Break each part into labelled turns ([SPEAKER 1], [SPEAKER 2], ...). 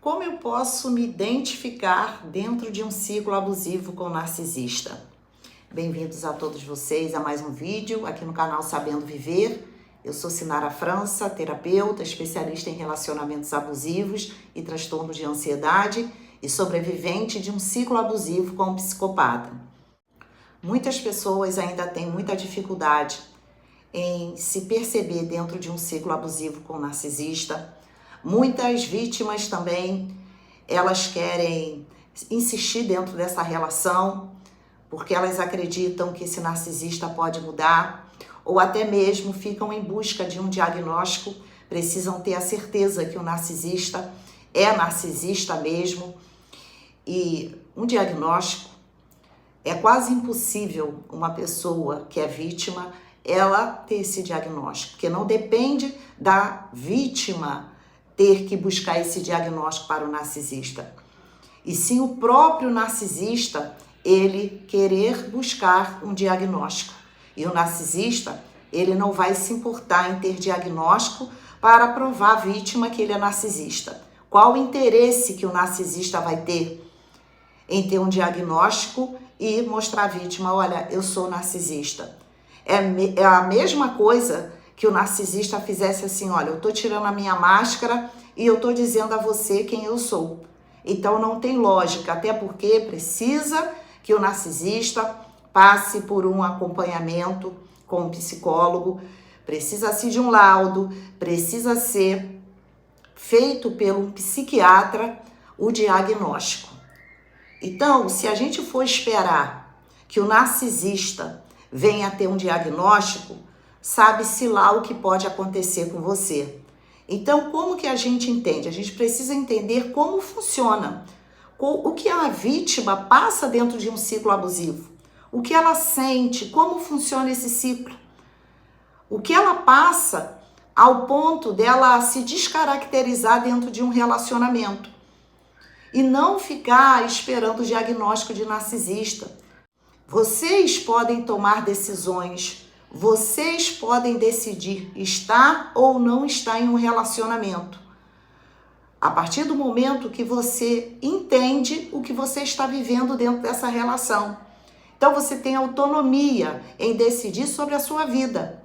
[SPEAKER 1] Como eu posso me identificar dentro de um ciclo abusivo com o narcisista? Bem-vindos a todos vocês a mais um vídeo aqui no canal Sabendo Viver. Eu sou Sinara França, terapeuta, especialista em relacionamentos abusivos e transtorno de ansiedade e sobrevivente de um ciclo abusivo com um psicopata. Muitas pessoas ainda têm muita dificuldade em se perceber dentro de um ciclo abusivo com o narcisista. Muitas vítimas também, elas querem insistir dentro dessa relação porque elas acreditam que esse narcisista pode mudar, ou até mesmo ficam em busca de um diagnóstico, precisam ter a certeza que o narcisista é narcisista mesmo. E um diagnóstico, é quase impossível uma pessoa que é vítima, ela ter esse diagnóstico, porque não depende da vítima ter que buscar esse diagnóstico para o narcisista, e sim o próprio narcisista, ele querer buscar um diagnóstico. E o narcisista, ele não vai se importar em ter diagnóstico para provar à vítima que ele é narcisista. Qual o interesse que o narcisista vai ter em ter um diagnóstico e mostrar à vítima, olha, eu sou narcisista? É a mesma coisa que o narcisista fizesse assim, olha, eu tô tirando a minha máscara e eu tô dizendo a você quem eu sou. Então não tem lógica, até porque precisa que o narcisista passe por um acompanhamento com um psicólogo, precisa-se de um laudo, precisa ser feito pelo psiquiatra o diagnóstico. Então, se a gente for esperar que o narcisista venha ter um diagnóstico, sabe-se lá o que pode acontecer com você. Então, como que a gente entende? A gente precisa entender como funciona, o que a vítima passa dentro de um ciclo abusivo, o que ela sente, como funciona esse ciclo, o que ela passa ao ponto dela se descaracterizar dentro de um relacionamento e não ficar esperando o diagnóstico de narcisista. Vocês podem tomar decisões, vocês podem decidir estar ou não estar em um relacionamento. A partir do momento que você entende o que você está vivendo dentro dessa relação. Então você tem autonomia em decidir sobre a sua vida.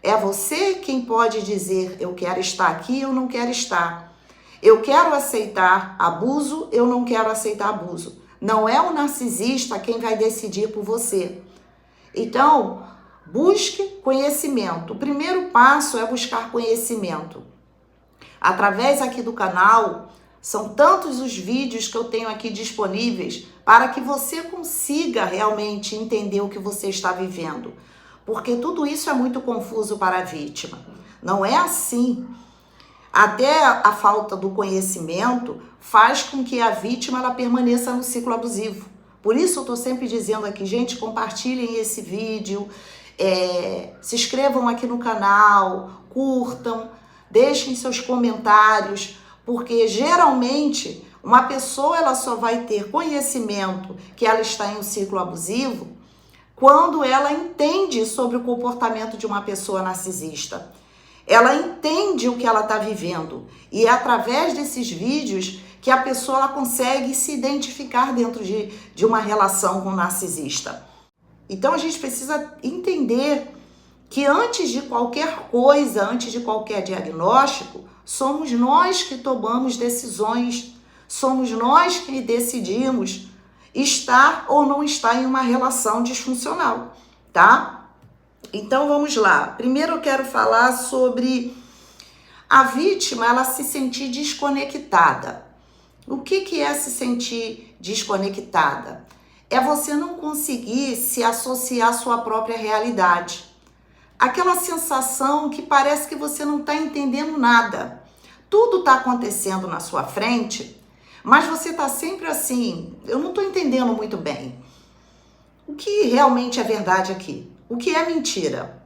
[SPEAKER 1] É você quem pode dizer, eu quero estar aqui, eu não quero estar. Eu quero aceitar abuso, eu não quero aceitar abuso. Não é o narcisista quem vai decidir por você. Então, busque conhecimento. O primeiro passo é buscar conhecimento. Através aqui do canal, são tantos os vídeos que eu tenho aqui disponíveis para que você consiga realmente entender o que você está vivendo. Porque tudo isso é muito confuso para a vítima. Não é assim. Até a falta do conhecimento faz com que a vítima ela permaneça no ciclo abusivo. Por isso eu estou sempre dizendo aqui, gente, compartilhem esse vídeo, se inscrevam aqui no canal, curtam, deixem seus comentários, porque geralmente uma pessoa ela só vai ter conhecimento que ela está em um ciclo abusivo quando ela entende sobre o comportamento de uma pessoa narcisista. Ela entende o que ela está vivendo e é através desses vídeos que a pessoa ela consegue se identificar dentro de uma relação com o narcisista. Então a gente precisa entender que antes de qualquer coisa, antes de qualquer diagnóstico, somos nós que tomamos decisões, somos nós que decidimos estar ou não estar em uma relação disfuncional, tá? Então vamos lá. Primeiro eu quero falar sobre a vítima, ela se sentir desconectada. O que é se sentir desconectada? É você não conseguir se associar à sua própria realidade. Aquela sensação que parece que você não está entendendo nada. Tudo está acontecendo na sua frente, mas você está sempre assim, eu não estou entendendo muito bem. O que realmente é verdade aqui? O que é mentira?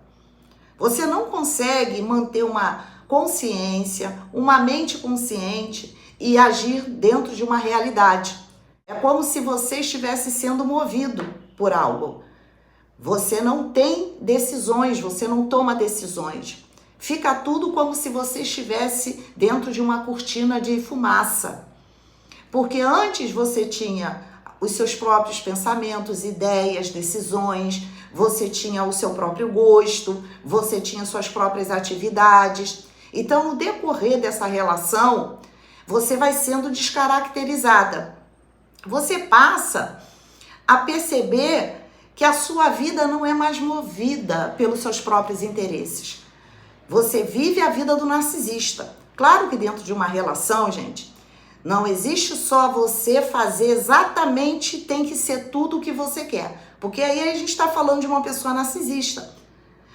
[SPEAKER 1] Você não consegue manter uma consciência, uma mente consciente e agir dentro de uma realidade. É como se você estivesse sendo movido por algo. Você não tem decisões, você não toma decisões. Fica tudo como se você estivesse dentro de uma cortina de fumaça. Porque antes você tinha os seus próprios pensamentos, ideias, decisões, você tinha o seu próprio gosto, você tinha suas próprias atividades. Então, no decorrer dessa relação, você vai sendo descaracterizada. Você passa a perceber que a sua vida não é mais movida pelos seus próprios interesses. Você vive a vida do narcisista. Claro que dentro de uma relação, gente, não existe só você fazer exatamente, tem que ser tudo o que você quer. Porque aí a gente está falando de uma pessoa narcisista.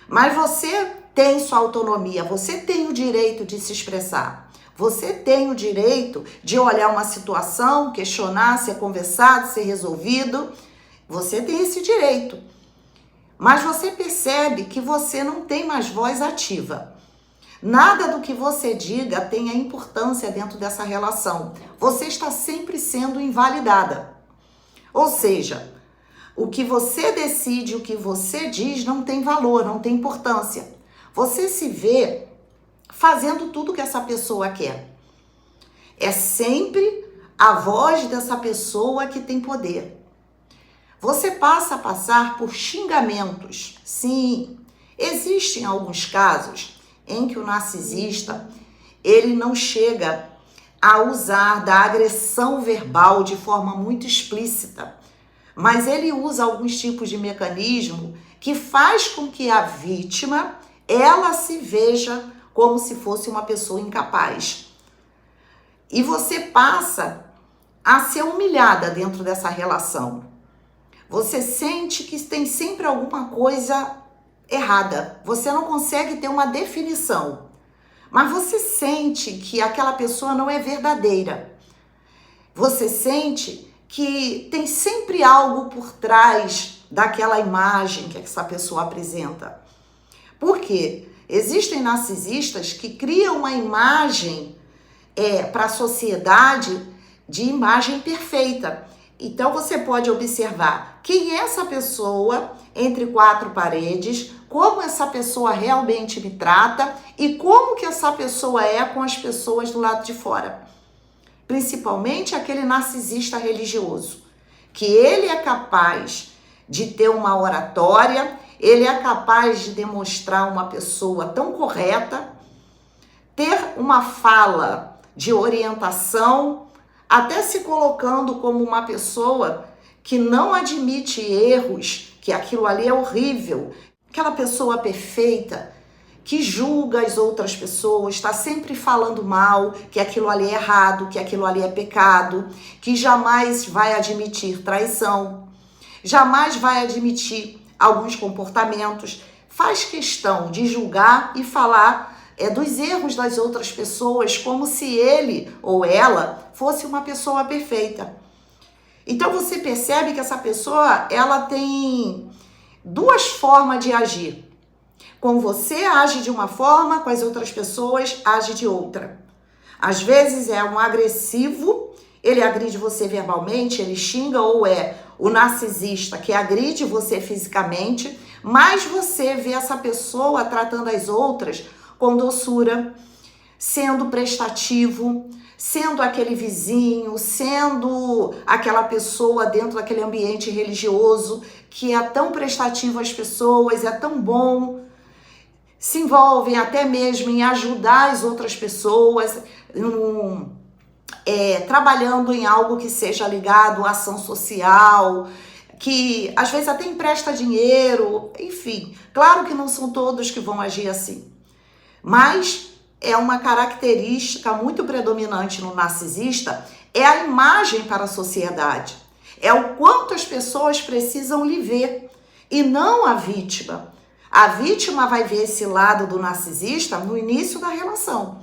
[SPEAKER 1] Mas você tem sua autonomia, você tem o direito de se expressar. Você tem o direito de olhar uma situação, questionar, ser conversado, ser resolvido. Você tem esse direito. Mas você percebe que você não tem mais voz ativa. Nada do que você diga tem a importância dentro dessa relação. Você está sempre sendo invalidada. Ou seja, o que você decide, o que você diz não tem valor, não tem importância. Você se vê fazendo tudo que essa pessoa quer. É sempre a voz dessa pessoa que tem poder. Você passa a passar por xingamentos. Sim, existem alguns casos em que o narcisista, ele não chega a usar da agressão verbal de forma muito explícita, mas ele usa alguns tipos de mecanismo que faz com que a vítima, ela se veja como se fosse uma pessoa incapaz. E você passa a ser humilhada dentro dessa relação. Você sente que tem sempre alguma coisa errada. Você não consegue ter uma definição. Mas você sente que aquela pessoa não é verdadeira. Você sente que tem sempre algo por trás daquela imagem que essa pessoa apresenta. Por quê? Existem narcisistas que criam uma imagem para a sociedade de imagem perfeita. Então você pode observar quem é essa pessoa entre quatro paredes, como essa pessoa realmente me trata e como que essa pessoa é com as pessoas do lado de fora. Principalmente aquele narcisista religioso, que ele é capaz de ter uma oratória, ele é capaz de demonstrar uma pessoa tão correta, ter uma fala de orientação, até se colocando como uma pessoa que não admite erros, que aquilo ali é horrível, aquela pessoa perfeita, que julga as outras pessoas, está sempre falando mal, que aquilo ali é errado, que aquilo ali é pecado, que jamais vai admitir traição, jamais vai admitir alguns comportamentos, faz questão de julgar e falar dos erros das outras pessoas, como se ele ou ela fosse uma pessoa perfeita. Então você percebe que essa pessoa, ela tem duas formas de agir. Com você age de uma forma, com as outras pessoas age de outra. Às vezes é um agressivo, ele agride você verbalmente, ele xinga, ou é o narcisista que agride você fisicamente, mas você vê essa pessoa tratando as outras com doçura, sendo prestativo, sendo aquele vizinho, sendo aquela pessoa dentro daquele ambiente religioso que é tão prestativo às pessoas, é tão bom, se envolvem até mesmo em ajudar as outras pessoas, trabalhando em algo que seja ligado à ação social, que às vezes até empresta dinheiro, enfim. Claro que não são todos que vão agir assim, mas é uma característica muito predominante no narcisista, é a imagem para a sociedade. É o quanto as pessoas precisam lhe ver e não a vítima. A vítima vai ver esse lado do narcisista no início da relação.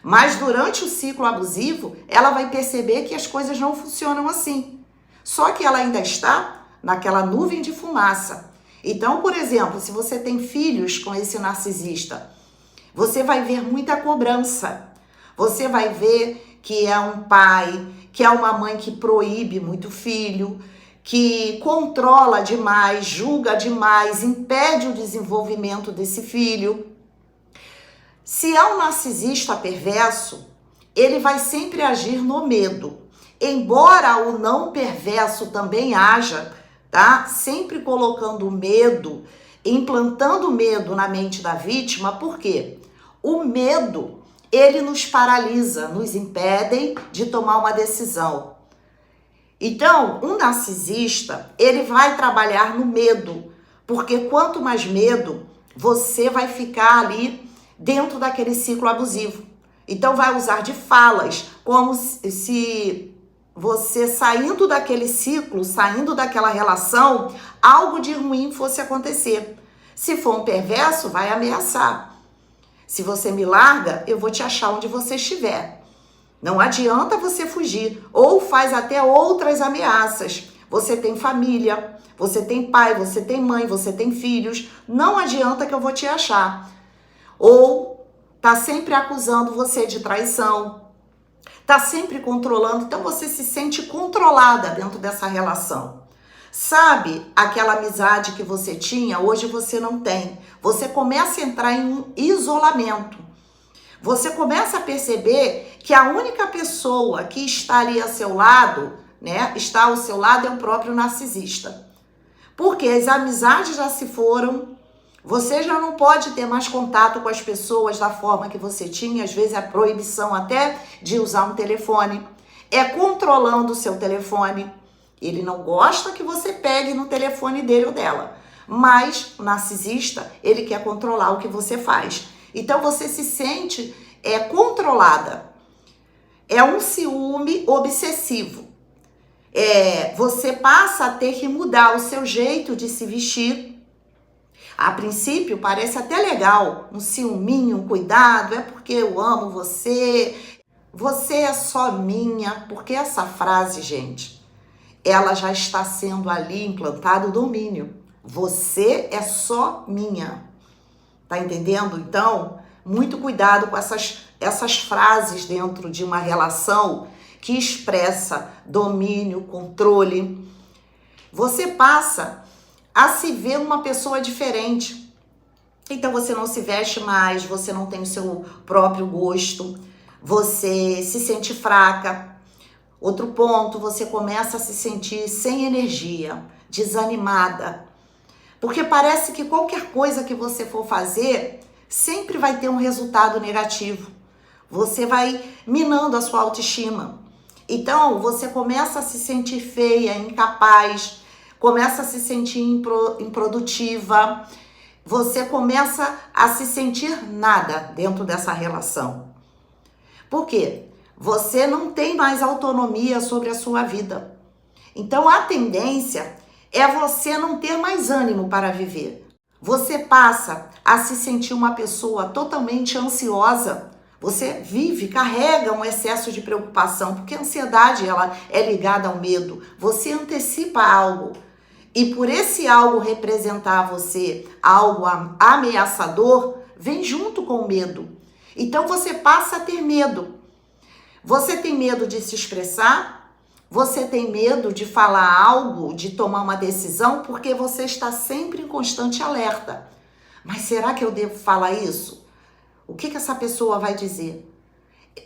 [SPEAKER 1] Mas durante o ciclo abusivo, ela vai perceber que as coisas não funcionam assim. Só que ela ainda está naquela nuvem de fumaça. Então, por exemplo, se você tem filhos com esse narcisista, você vai ver muita cobrança. Você vai ver que é um pai, que é uma mãe que proíbe muito o filho, que controla demais, julga demais, impede o desenvolvimento desse filho. Se é um narcisista perverso, ele vai sempre agir no medo. embora o não perverso também haja, tá? Sempre colocando medo, implantando medo na mente da vítima, por quê? O medo, ele nos paralisa, nos impede de tomar uma decisão. Então, um narcisista, ele vai trabalhar no medo, porque quanto mais medo, você vai ficar ali dentro daquele ciclo abusivo. Então, vai usar de falas, como se você saindo daquele ciclo, saindo daquela relação, algo de ruim fosse acontecer. Se for um perverso, vai ameaçar. Se você me larga, eu vou te achar onde você estiver. Não adianta você fugir, ou faz até outras ameaças. Você tem família, você tem pai, você tem mãe, você tem filhos. Não adianta que eu vou te achar. Ou tá sempre acusando você de traição, tá sempre controlando. Então você se sente controlada dentro dessa relação. Sabe aquela amizade que você tinha, hoje você não tem. Você começa a entrar em um isolamento. Você começa a perceber que a única pessoa que está ali ao seu lado, né, está ao seu lado é o próprio narcisista. Porque as amizades já se foram, você já não pode ter mais contato com as pessoas da forma que você tinha, às vezes a proibição até de usar um telefone, é controlando o seu telefone. Ele não gosta que você pegue no telefone dele ou dela, mas o narcisista, ele quer controlar o que você faz. Então você se sente controlada. É um ciúme obsessivo. Você passa a ter que mudar o seu jeito de se vestir. A princípio parece até legal, um ciúminho, um cuidado, é porque eu amo você, você é só minha, porque essa frase, gente, ela já está sendo ali implantado o domínio. Você é só minha. Tá entendendo? Então, muito cuidado com essas frases dentro de uma relação que expressa domínio, controle. Você passa a se ver uma pessoa diferente. Então, você não se veste mais, você não tem o seu próprio gosto, você se sente fraca. Outro ponto, você começa a se sentir sem energia, desanimada. Porque parece que qualquer coisa que você for fazer sempre vai ter um resultado negativo. Você vai minando a sua autoestima. Então, você começa a se sentir feia, incapaz, começa a se sentir improdutiva. Você começa a se sentir nada dentro dessa relação. Por quê? Você não tem mais autonomia sobre a sua vida. Então, a tendência é você não ter mais ânimo para viver. Você passa a se sentir uma pessoa totalmente ansiosa. Você vive, carrega um excesso de preocupação, porque a ansiedade ela é ligada ao medo. Você antecipa algo e por esse algo representar você algo ameaçador, vem junto com o medo. Então você passa a ter medo. Você tem medo de se expressar? Você tem medo de falar algo, de tomar uma decisão, porque você está sempre em constante alerta. Mas será que eu devo falar isso? O que essa pessoa vai dizer?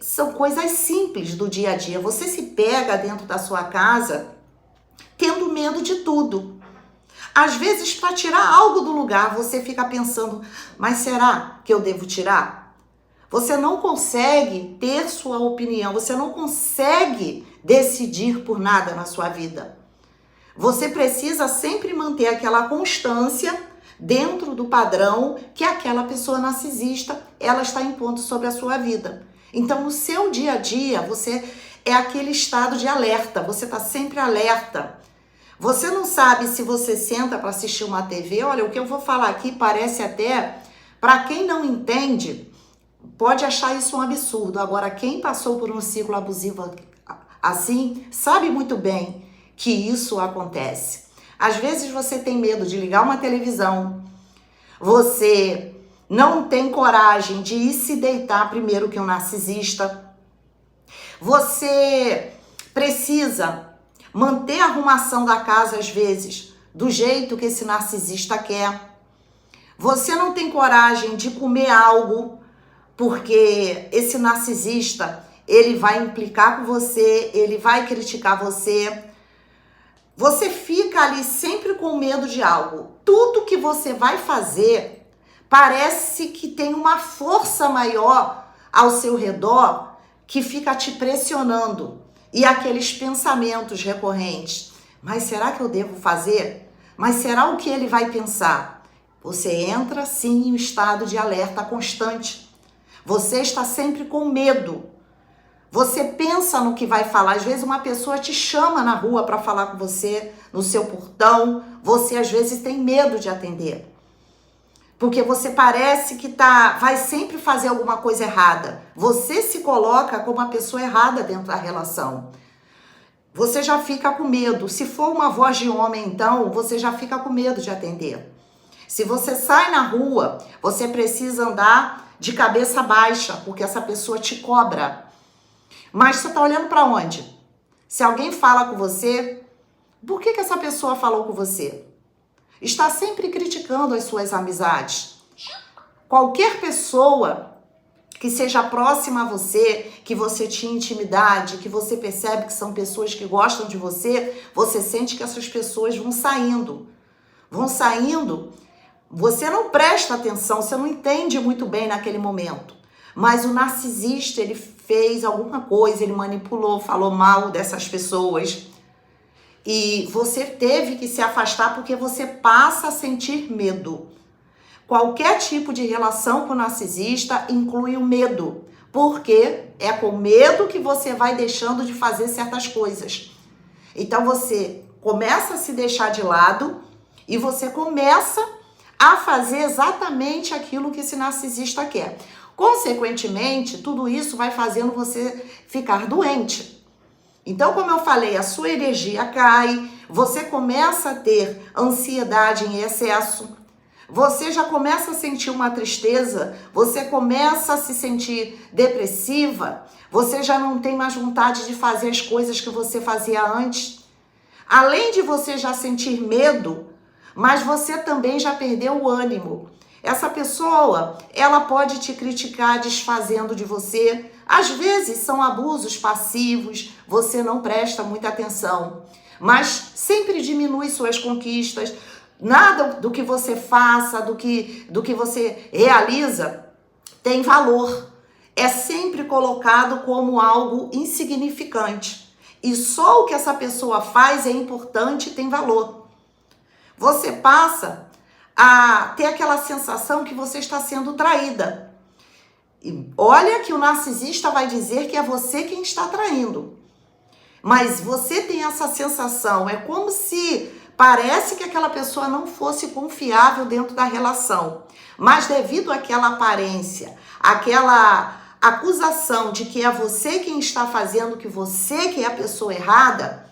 [SPEAKER 1] São coisas simples do dia a dia. Você se pega dentro da sua casa tendo medo de tudo. Às vezes, para tirar algo do lugar, você fica pensando, mas será que eu devo tirar? Você não consegue ter sua opinião, você não consegue decidir por nada na sua vida. Você precisa sempre manter aquela constância dentro do padrão que aquela pessoa narcisista, ela está impondo sobre a sua vida. Então, no seu dia a dia, você é aquele estado de alerta, você está sempre alerta. Você não sabe se você senta para assistir uma TV, olha, o que eu vou falar aqui parece até, para quem não entende, pode achar isso um absurdo. Agora, quem passou por um ciclo abusivo assim, sabe muito bem que isso acontece. Às vezes você tem medo de ligar uma televisão, você não tem coragem de ir se deitar primeiro que um narcisista, você precisa manter a arrumação da casa às vezes do jeito que esse narcisista quer, você não tem coragem de comer algo porque esse narcisista, ele vai implicar com você, ele vai criticar você. Você fica ali sempre com medo de algo. Tudo que você vai fazer parece que tem uma força maior ao seu redor que fica te pressionando. E aqueles pensamentos recorrentes. Mas será que eu devo fazer? Mas será o que ele vai pensar? Você entra sim em um estado de alerta constante. Você está sempre com medo. Você pensa no que vai falar. Às vezes uma pessoa te chama na rua para falar com você, no seu portão. Você às vezes tem medo de atender. Porque você parece que vai sempre fazer alguma coisa errada. Você se coloca como a pessoa errada dentro da relação. Você já fica com medo. Se for uma voz de homem, então, você já fica com medo de atender. Se você sai na rua, você precisa andar de cabeça baixa, porque essa pessoa te cobra. Mas você está olhando para onde? Se alguém fala com você, por que essa pessoa falou com você? Está sempre criticando as suas amizades. Qualquer pessoa que seja próxima a você, que você tinha intimidade, que você percebe que são pessoas que gostam de você, você sente que essas pessoas vão saindo. Vão saindo, você não presta atenção, você não entende muito bem naquele momento. Mas o narcisista, ele fez alguma coisa, ele manipulou, falou mal dessas pessoas. E você teve que se afastar porque você passa a sentir medo. Qualquer tipo de relação com o narcisista inclui o medo, porque é com medo que você vai deixando de fazer certas coisas. Então você começa a se deixar de lado e você começa a fazer exatamente aquilo que esse narcisista quer. Consequentemente, tudo isso vai fazendo você ficar doente. Então, como eu falei, a sua energia cai, você começa a ter ansiedade em excesso, você já começa a sentir uma tristeza, você começa a se sentir depressiva, você já não tem mais vontade de fazer as coisas que você fazia antes. Além de você já sentir medo, mas você também já perdeu o ânimo. Essa pessoa, ela pode te criticar desfazendo de você. Às vezes são abusos passivos, você não presta muita atenção. Mas sempre diminui suas conquistas. Nada do que você faça, do que você realiza, tem valor. É sempre colocado como algo insignificante. E só o que essa pessoa faz é importante e tem valor. Você passa a ter aquela sensação que você está sendo traída. E olha que o narcisista vai dizer que é você quem está traindo. Mas você tem essa sensação, é como se parece que aquela pessoa não fosse confiável dentro da relação. Mas devido àquela aparência, aquela acusação de que é você quem está fazendo, que você que é a pessoa errada,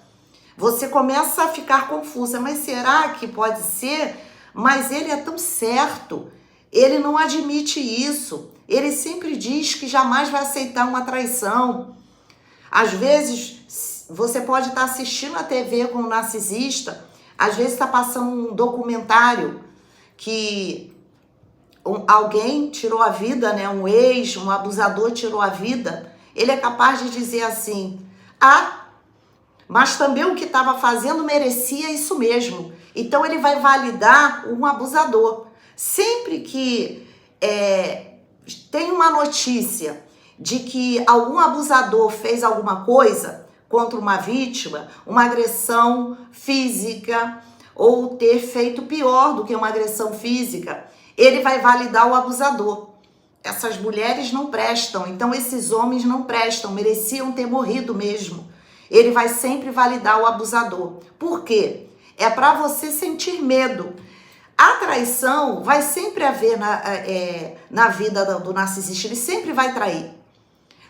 [SPEAKER 1] você começa a ficar confusa. Mas será que pode ser? Mas ele é tão certo, ele não admite isso, ele sempre diz que jamais vai aceitar uma traição. Às vezes, você pode estar assistindo a TV com um narcisista, às vezes está passando um documentário que alguém tirou a vida, né? Um ex, um abusador tirou a vida, ele é capaz de dizer assim, mas também o que estava fazendo merecia isso mesmo. Então ele vai validar um abusador. Sempre que tem uma notícia de que algum abusador fez alguma coisa contra uma vítima, uma agressão física, ou ter feito pior do que uma agressão física, ele vai validar o abusador. Essas mulheres não prestam, então esses homens não prestam, mereciam ter morrido mesmo. Ele vai sempre validar o abusador. Por quê? É para você sentir medo. A traição vai sempre haver na vida do narcisista, ele sempre vai trair.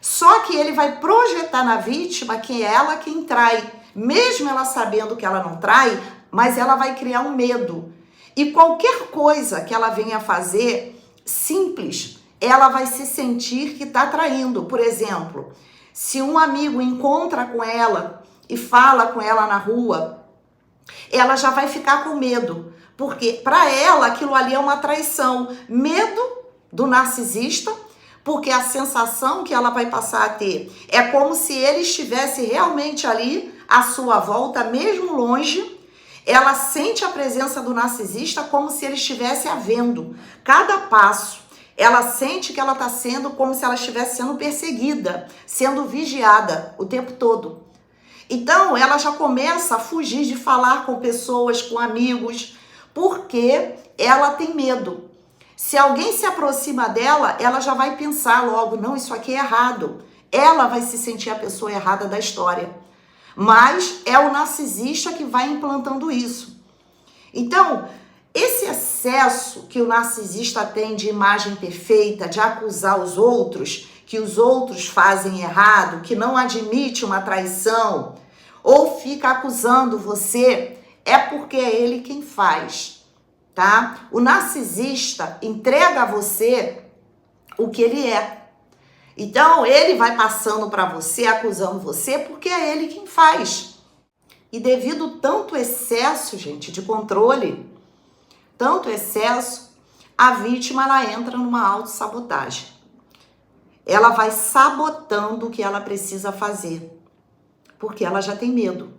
[SPEAKER 1] Só que ele vai projetar na vítima que é ela quem trai. Mesmo ela sabendo que ela não trai, mas ela vai criar um medo. E qualquer coisa que ela venha fazer, simples, ela vai se sentir que está traindo. Por exemplo, se um amigo encontra com ela e fala com ela na rua, ela já vai ficar com medo, porque para ela aquilo ali é uma traição. Medo do narcisista, porque a sensação que ela vai passar a ter é como se ele estivesse realmente ali à sua volta, mesmo longe. Ela sente a presença do narcisista como se ele estivesse a vendo. Cada passo, ela sente que ela está sendo como se ela estivesse sendo perseguida, sendo vigiada o tempo todo. Então, ela já começa a fugir de falar com pessoas, com amigos, porque ela tem medo. Se alguém se aproxima dela, ela já vai pensar logo, não, isso aqui é errado. Ela vai se sentir a pessoa errada da história. Mas é o narcisista que vai implantando isso. Então, esse excesso que o narcisista tem de imagem perfeita, de acusar os outros, que os outros fazem errado, que não admite uma traição, ou fica acusando você, é porque é ele quem faz, tá? O narcisista entrega a você o que ele é. Então, ele vai passando para você, acusando você, porque é ele quem faz. E devido tanto excesso, gente, de controle, tanto excesso, a vítima, ela entra numa autossabotagem. Ela vai sabotando o que ela precisa fazer, porque ela já tem medo.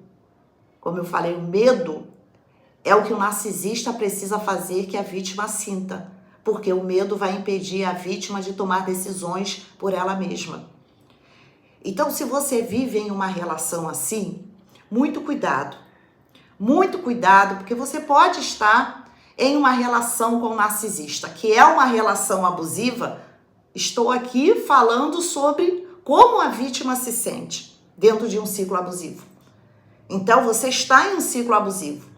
[SPEAKER 1] Como eu falei, o medo é o que o narcisista precisa fazer que a vítima sinta, porque o medo vai impedir a vítima de tomar decisões por ela mesma. Então, se você vive em uma relação assim, muito cuidado, porque você pode estar em uma relação com o narcisista, que é uma relação abusiva. Estou aqui falando sobre como a vítima se sente dentro de um ciclo abusivo. Então, você está em um ciclo abusivo.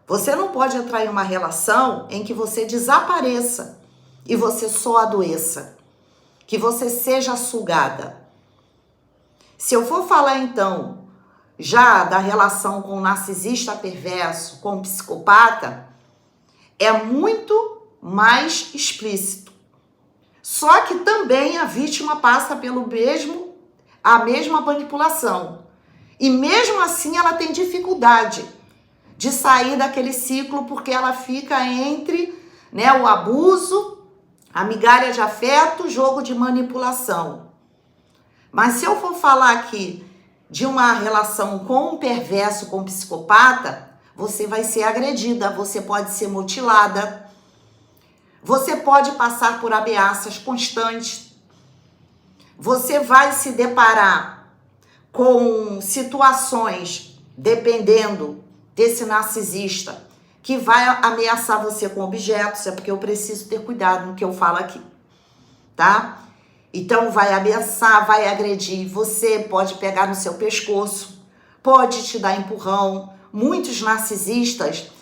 [SPEAKER 1] Você não pode entrar em uma relação em que você desapareça e você só adoeça, que você seja sugada. Se eu for falar, então, já da relação com o narcisista perverso, com o psicopata, é muito mais explícito. Só que também a vítima passa a mesma manipulação. E mesmo assim ela tem dificuldade de sair daquele ciclo, porque ela fica entre, o abuso, a migalha de afeto, jogo de manipulação. Mas se eu for falar aqui de uma relação com um perverso, com um psicopata, você vai ser agredida, você pode ser mutilada, você pode passar por ameaças constantes, você vai se deparar com situações, dependendo desse narcisista, que vai ameaçar você com objetos, é porque eu preciso ter cuidado no que eu falo aqui, tá? Então vai ameaçar, vai agredir, você pode pegar no seu pescoço, pode te dar empurrão. Muitos narcisistas,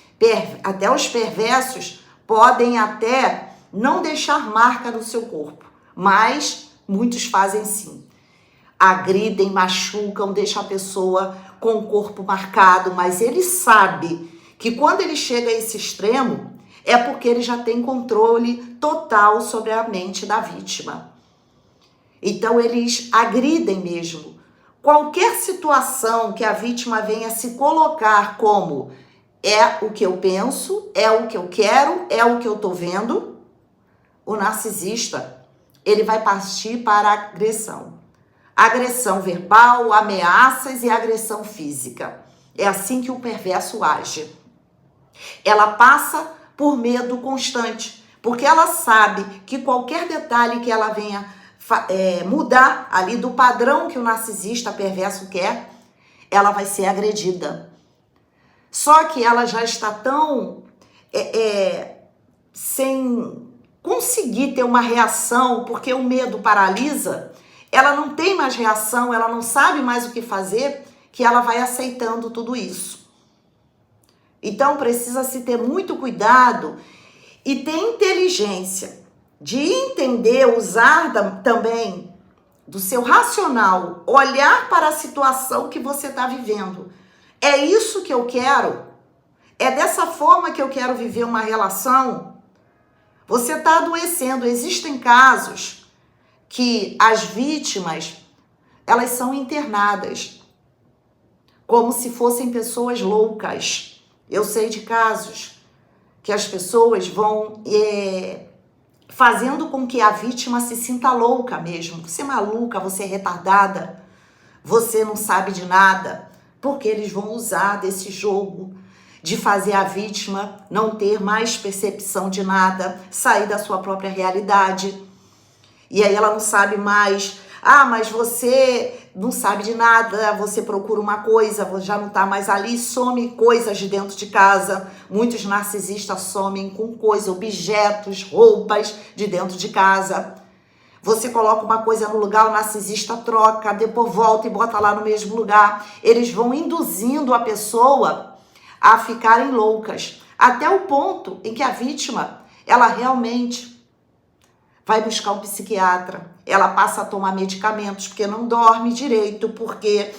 [SPEAKER 1] até os perversos, podem até não deixar marca no seu corpo, mas muitos fazem sim. Agridem, machucam, deixam a pessoa com o corpo marcado, mas ele sabe que quando ele chega a esse extremo, é porque ele já tem controle total sobre a mente da vítima. Então eles agridem mesmo. Qualquer situação que a vítima venha se colocar como é o que eu penso, é o que eu quero, é o que eu tô vendo, o narcisista, ele vai partir para a agressão. Agressão verbal, ameaças e agressão física. É assim que o perverso age. Ela passa por medo constante, porque ela sabe que qualquer detalhe que ela venha mudar ali do padrão que o narcisista perverso quer, ela vai ser agredida. Só que ela já está tão sem conseguir ter uma reação, porque o medo paralisa. Ela não tem mais reação, ela não sabe mais o que fazer, que ela vai aceitando tudo isso. Então precisa se ter muito cuidado e ter inteligência de entender, usar também do seu racional, olhar para a situação que você está vivendo. É isso que eu quero? É dessa forma que eu quero viver uma relação? Você está adoecendo. Existem casos que as vítimas, elas são internadas como se fossem pessoas loucas. Eu sei de casos que as pessoas vão fazendo com que a vítima se sinta louca mesmo. Você é maluca, você é retardada, você não sabe de nada, porque eles vão usar desse jogo de fazer a vítima não ter mais percepção de nada, sair da sua própria realidade. E aí ela não sabe mais, mas você não sabe de nada, você procura uma coisa, já não tá mais ali, some coisas de dentro de casa. Muitos narcisistas somem com coisas, objetos, roupas de dentro de casa. Você coloca uma coisa no lugar, o narcisista troca, depois volta e bota lá no mesmo lugar. Eles vão induzindo a pessoa a ficarem loucas, até o ponto em que a vítima, ela realmente vai buscar um psiquiatra, ela passa a tomar medicamentos porque não dorme direito, porque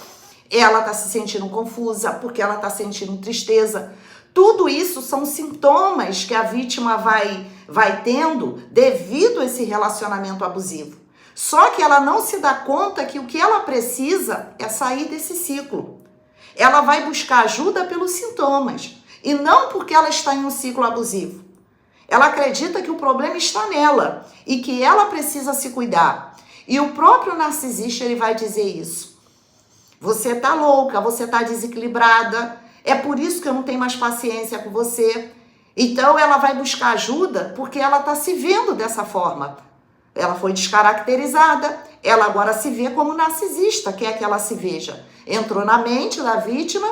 [SPEAKER 1] ela está se sentindo confusa, porque ela está sentindo tristeza. Tudo isso são sintomas que a vítima vai tendo devido a esse relacionamento abusivo. Só que ela não se dá conta que o que ela precisa é sair desse ciclo. Ela vai buscar ajuda pelos sintomas e não porque ela está em um ciclo abusivo. Ela acredita que o problema está nela e que ela precisa se cuidar. E o próprio narcisista, ele vai dizer isso. Você tá louca, você tá desequilibrada, é por isso que eu não tenho mais paciência com você. Então ela vai buscar ajuda porque ela tá se vendo dessa forma. Ela foi descaracterizada, ela agora se vê como narcisista, quer que ela se veja. Entrou na mente da vítima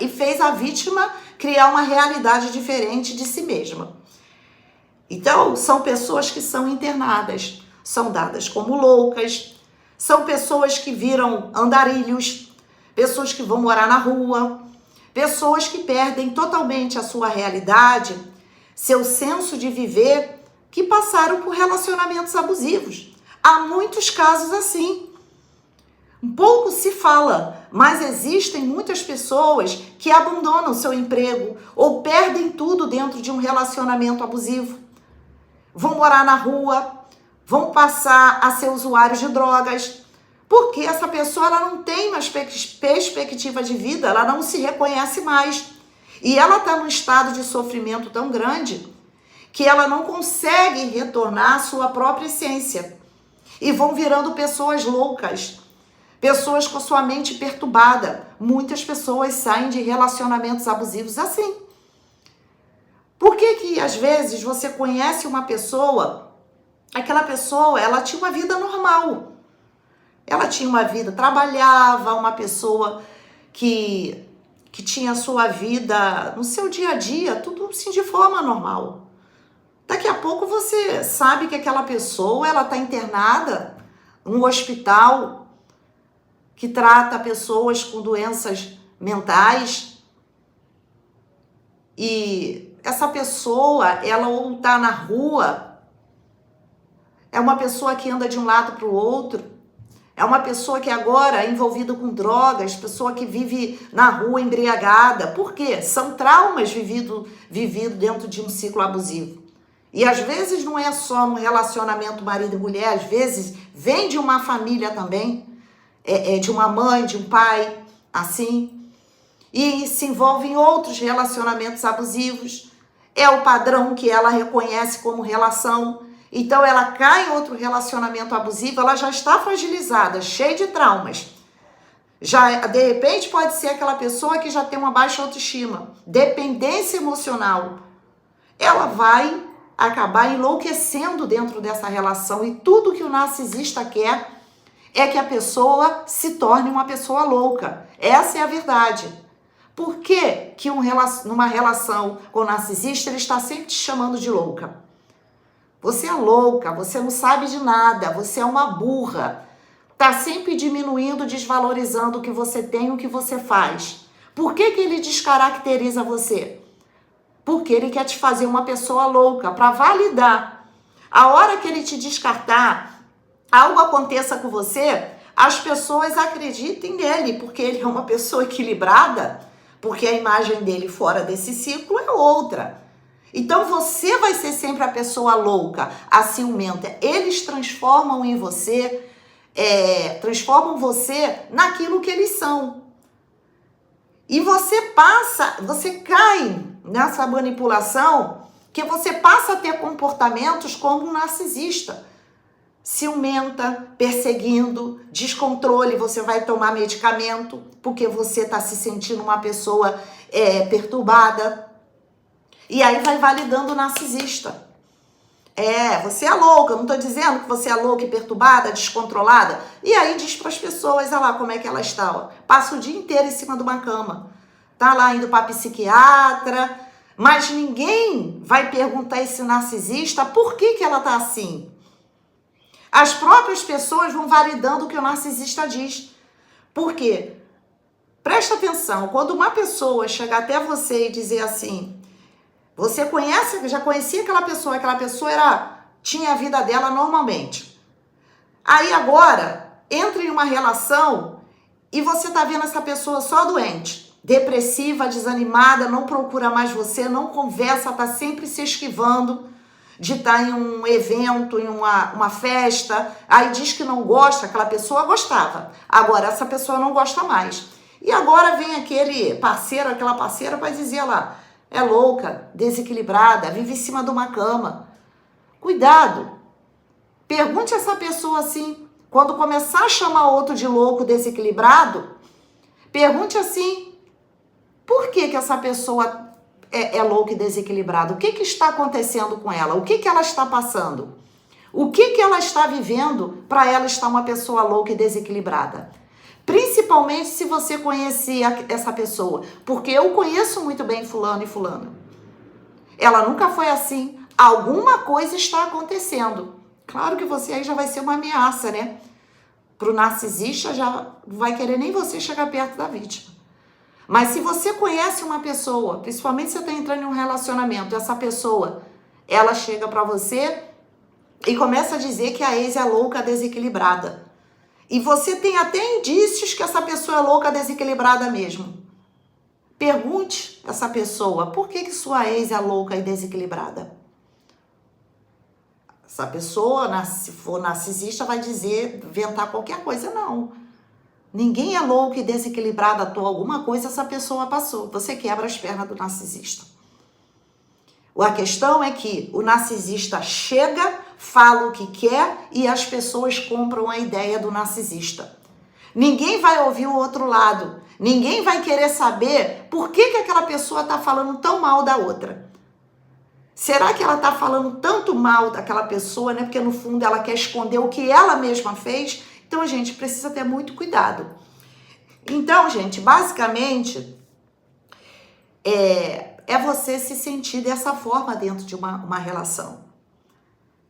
[SPEAKER 1] e fez a vítima criar uma realidade diferente de si mesma. Então, são pessoas que são internadas, são dadas como loucas, são pessoas que viram andarilhos, pessoas que vão morar na rua, pessoas que perdem totalmente a sua realidade, seu senso de viver, que passaram por relacionamentos abusivos. Há muitos casos assim. Pouco se fala, mas existem muitas pessoas que abandonam seu emprego ou perdem tudo dentro de um relacionamento abusivo. Vão morar na rua, vão passar a ser usuários de drogas, porque essa pessoa ela não tem mais perspectiva de vida, ela não se reconhece mais. E ela está num estado de sofrimento tão grande que ela não consegue retornar à sua própria essência. E vão virando pessoas loucas, pessoas com a sua mente perturbada. Muitas pessoas saem de relacionamentos abusivos assim. Por que às vezes você conhece uma pessoa, aquela pessoa, ela tinha uma vida normal. Ela tinha uma vida, trabalhava, uma pessoa que tinha a sua vida no seu dia a dia, tudo assim de forma normal. Daqui a pouco você sabe que aquela pessoa, ela está internada num hospital que trata pessoas com doenças mentais e essa pessoa, ela ou está na rua, é uma pessoa que anda de um lado para o outro, é uma pessoa que agora é envolvida com drogas, pessoa que vive na rua embriagada. Por quê? São traumas vividos dentro de um ciclo abusivo. E às vezes não é só um relacionamento marido e mulher, às vezes vem de uma família também, de uma mãe, de um pai, assim, e se envolve em outros relacionamentos abusivos. É o padrão que ela reconhece como relação. Então ela cai em outro relacionamento abusivo, ela já está fragilizada, cheia de traumas. Já, de repente, pode ser aquela pessoa que já tem uma baixa autoestima, dependência emocional. Ela vai acabar enlouquecendo dentro dessa relação e tudo que o narcisista quer é que a pessoa se torne uma pessoa louca. Essa é a verdade. Por que numa relação com o narcisista ele está sempre te chamando de louca? Você é louca, você não sabe de nada, você é uma burra. Está sempre diminuindo, desvalorizando o que você tem, o que você faz. Por que ele descaracteriza você? Porque ele quer te fazer uma pessoa louca, para validar. A hora que ele te descartar, algo aconteça com você, as pessoas acreditem nele, porque ele é uma pessoa equilibrada, porque a imagem dele fora desse ciclo é outra. Então você vai ser sempre a pessoa louca, a ciumenta. Eles transformam em você, transformam você naquilo que eles são. E você cai nessa manipulação que você passa a ter comportamentos como um narcisista. Ciumenta, perseguindo, descontrole, você vai tomar medicamento porque você está se sentindo uma pessoa perturbada. E aí vai validando o narcisista. Você é louca, eu não estou dizendo que você é louca e perturbada, descontrolada. E aí diz para as pessoas, olha lá como é que ela está. Ó. Passa o dia inteiro em cima de uma cama. Tá lá indo para psiquiatra, mas ninguém vai perguntar a esse narcisista por que ela tá assim. As próprias pessoas vão validando o que o narcisista diz. Por quê? Presta atenção, quando uma pessoa chegar até você e dizer assim, você já conhecia aquela pessoa tinha a vida dela normalmente. Aí agora, entra em uma relação e você tá vendo essa pessoa só doente. Depressiva, desanimada, não procura mais você, não conversa, tá sempre se esquivando de estar em um evento, em uma festa, aí diz que não gosta, aquela pessoa gostava, agora essa pessoa não gosta mais. E agora vem aquele parceiro, aquela parceira vai dizer lá, é louca, desequilibrada, vive em cima de uma cama. Cuidado, pergunte a essa pessoa assim, quando começar a chamar outro de louco, desequilibrado, pergunte assim, por que essa pessoa é louca e desequilibrada? O que está acontecendo com ela? O que ela está passando? O que ela está vivendo para ela estar uma pessoa louca e desequilibrada? Principalmente se você conhecia essa pessoa. Porque eu conheço muito bem fulano e fulano. Ela nunca foi assim. Alguma coisa está acontecendo. Claro que você aí já vai ser uma ameaça, né? Para o narcisista já não vai querer nem você chegar perto da vítima. Mas se você conhece uma pessoa, principalmente se você está entrando em um relacionamento, essa pessoa, ela chega para você e começa a dizer que a ex é louca, desequilibrada. E você tem até indícios que essa pessoa é louca, desequilibrada mesmo. Pergunte a essa pessoa, por que sua ex é louca e desequilibrada? Essa pessoa, se for narcisista, vai dizer, inventar qualquer coisa, não. Ninguém é louco e desequilibrado à toa, alguma coisa essa pessoa passou. Você quebra as pernas do narcisista. A questão é que o narcisista chega, fala o que quer e as pessoas compram a ideia do narcisista. Ninguém vai ouvir o outro lado. Ninguém vai querer saber por que aquela pessoa está falando tão mal da outra. Será que ela está falando tanto mal daquela pessoa, né? Porque no fundo ela quer esconder o que ela mesma fez? Então, a gente precisa ter muito cuidado. Então, gente, basicamente, é você se sentir dessa forma dentro de uma relação.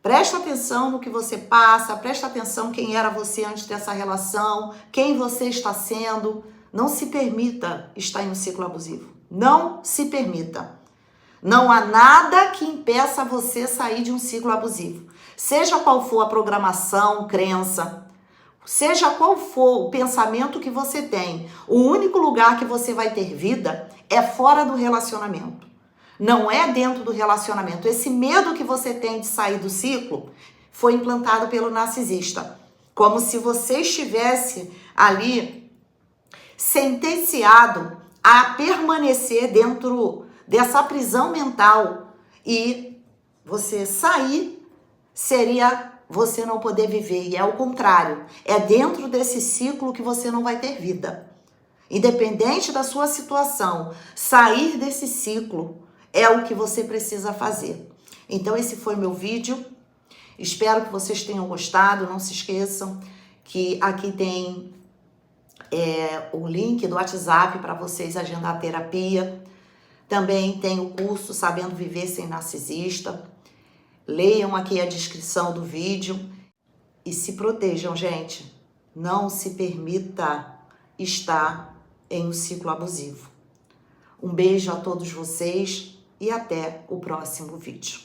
[SPEAKER 1] Presta atenção no que você passa, presta atenção quem era você antes dessa relação, quem você está sendo. Não se permita estar em um ciclo abusivo. Não se permita. Não há nada que impeça você sair de um ciclo abusivo. Seja qual for a programação, crença, seja qual for o pensamento que você tem, o único lugar que você vai ter vida é fora do relacionamento. Não é dentro do relacionamento. Esse medo que você tem de sair do ciclo foi implantado pelo narcisista. Como se você estivesse ali sentenciado a permanecer dentro dessa prisão mental. E você sair seria você não poder viver. E é o contrário. É dentro desse ciclo que você não vai ter vida. Independente da sua situação, sair desse ciclo é o que você precisa fazer. Então esse foi meu vídeo. Espero que vocês tenham gostado. Não se esqueçam que aqui tem o link do WhatsApp para vocês agendar a terapia. Também tem o curso Sabendo Viver Sem Narcisista. Leiam aqui a descrição do vídeo e se protejam, gente. Não se permita estar em um ciclo abusivo. Um beijo a todos vocês e até o próximo vídeo.